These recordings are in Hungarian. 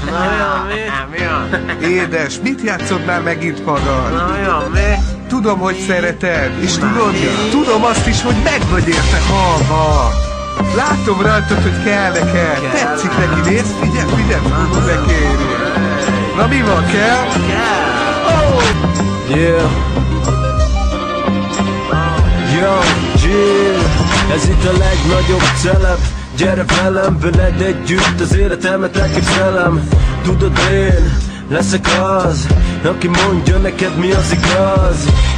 Mi van? Édes, mit játszod már megint magad? Na jó, mi? Tudom, hogy szereted, és tudom azt is, hogy meg vagy érte halva. Látom rajtad, hogy kell neked. Tetszik neki, nézd, figyelj, fogod bekérni. Na mi van, kell? Oh! Yeah. Young Jill, ez itt a legnagyobb celeb. Gyere velem, veled együtt az életemet elképzelem. Tudod, én leszek az, aki mondja neked mi az igaz.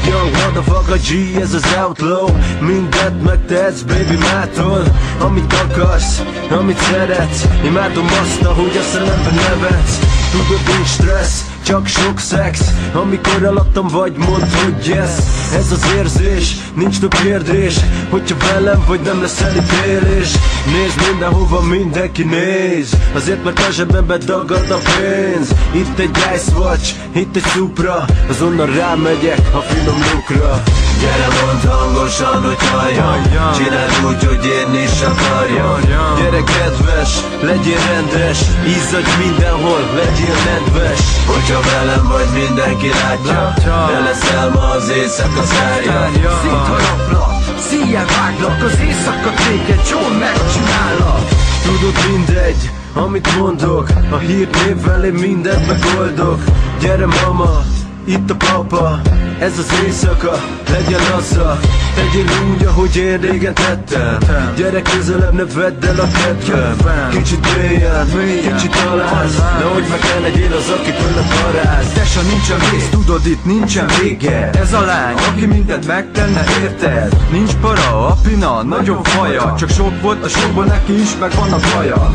Young motherfucker G, ez az outlaw. Mindent megtehetsz, baby, mától amit akarsz, amit szeretsz. Imádom azt, ahogy a szellemben nevetsz. Tudod, nincs stressz, csak sok szex. Amikor eladtam vagy, mondd, hogy yes. Ez az érzés, nincs több kérdés. Hogyha velem vagy, nem lesz elítélés. Nézd mindenhova, mindenki néz. Azért, mert a zsebembe dagad a pénz. Itt egy Ice Watch, itt egy Supra. Azonnal rámegyek a finom lukra. Gyere, mondd hangosan, hogy halljam. Csináld úgy, hogy én is akarjam. Gyere kedves, legyél rendes. Izzadj mindenhol, legyél nedves. Hogyha velem vagy, mindenki látja. Ne leszel ma az éjszaka szárja. Szétharaplak, szíjjel váglak. Az éjszaka téged jól megcsinállak. Tudod, mindegy, amit mondok. A hírnévvel én mindent megoldok. Gyere mama, itt a papa. Ez az éjszaka, legyen laza. Tegyél úgy, ahogy én régen tettem. Gyere közelebb, ne vedd el a kedvem. Kicsit mélyen, kicsit aláz. Nehogy meg ne legyél az, aki tőle paráz. Tesa, nincsen vész, tudod, itt nincsen vége. Ez a lány, aki mindent megtenne, érted? Nincs para, a pina, nagyon faja. Csak sok volt, a sokból neki is megvan a baja.